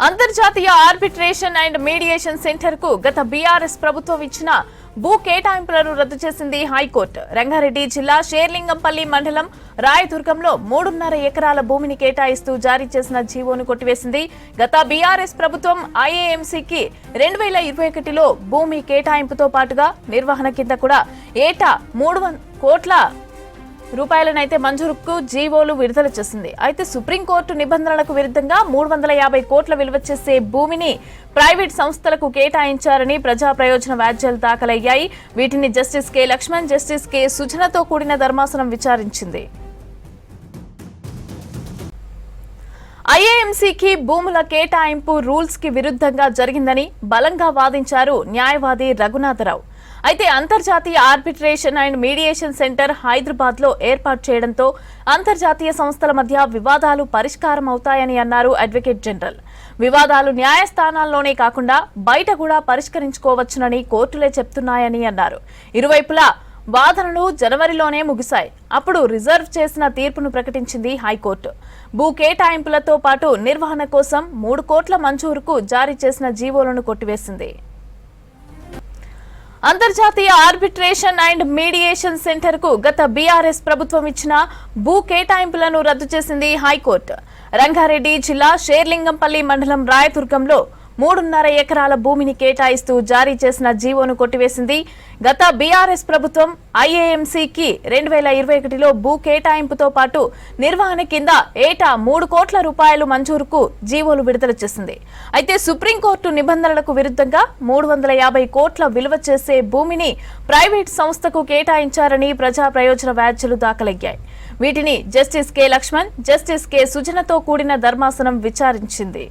అంతర్జాతీయ arbitration and mediation centre కు గత బీఆర్ఎస్ ప్రభుత్వం ఇచ్చిన భూ కేటాయింపులను రద్దు చేసింది హైకోర్టు. రంగారెడ్డి జిల్లా షేర్లింగంపల్లి మండలం రాయదుర్గంలో 3.5 ఎకరాల భూమిని కేటాయిస్తూ జారీ చేసిన జీవోను కొట్టివేసింది. గత బీఆర్ఎస్ ప్రభుత్వం ఐఏఎంసీకి 2021లో భూమి కేటాయింపుతో పాటుగా నిర్వహణ కింద కూడా ఏటా 300 కోట్ల రూపాయలనైతే మంజూరుకు జీవోలు విడుదల చేసింది. అయితే సుప్రీంకోర్టు నిబంధనలకు విరుద్ధంగా 350 కోట్ల విలువ చేసే భూమిని ప్రైవేట్ సంస్థలకు కేటాయించారని ప్రజా ప్రయోజన వ్యాజ్యాలు దాఖలయ్యాయి. వీటిని justice K Lakshman, justice K సుజనతో కూడిన ధర్మాసనం విచారించింది. ఐఏఎంసీకి భూముల కేటాయింపు రూల్స్ కి విరుద్ధంగా జరిగిందని బలంగా వాదించారు న్యాయవాది రఘునాథరావు. అయితే అంతర్జాతీయ arbitration and mediation centre Hyderabad లో ఏర్పాటు చేయడంతో అంతర్జాతీయ సంస్థల మధ్య వివాదాలు పరిష్కారం అవుతాయని అన్నారు అడ్వకేట్ జనరల్. వివాదాలు న్యాయస్థానాల్లోనే కాకుండా బయట కూడా పరిష్కరించుకోవచ్చునని కోర్టులే చెప్తున్నాయని అన్నారు. ఇరువైపులా వాదనలు జనవరిలోనే ముగిశాయి. అప్పుడు రిజర్వ్ చేసిన తీర్పును ప్రకటించింది హైకోర్టు. భూ కేటాయింపులతో పాటు నిర్వహణ కోసం 3 కోట్ల మంజూరుకు జారీ చేసిన జీవోలను కొట్టివేసింది. అంతర్జాతీయ ఆర్బిట్రేషన్ అండ్ మీడియేషన్ సెంటర్ కు గత బీఆర్ఎస్ ప్రభుత్వం ఇచ్చిన భూ కేటాయింపులను రద్దు చేసింది హైకోర్టు. రంగారెడ్డి జిల్లా షేర్లింగంపల్లి మండలం రాయదుర్గంలో 3.5 ఎకరాల భూమిని కేటాయిస్తూ జారీ చేసిన జీవోను కొట్టివేసింది. గత బీఆర్ఎస్ ప్రభుత్వం ఐఏఎంసీకి 2021లో భూ కేటాయింపుతో పాటు నిర్వహణ కింద ఏటా 3 కోట్ల రూపాయలు మంజూరుకు జీవోలు విడుదల చేసింది. అయితే సుప్రీంకోర్టు నిబంధనలకు విరుద్ధంగా 350 కోట్ల విలువ చేసే భూమిని ప్రైవేట్ సంస్థకు కేటాయించారని ప్రజా ప్రయోజన వ్యాజ్యాలు దాఖలయ్యాయి. వీటిని justice K Lakshman, justice K సుజనతో కూడిన ధర్మాసనం విచారించింది.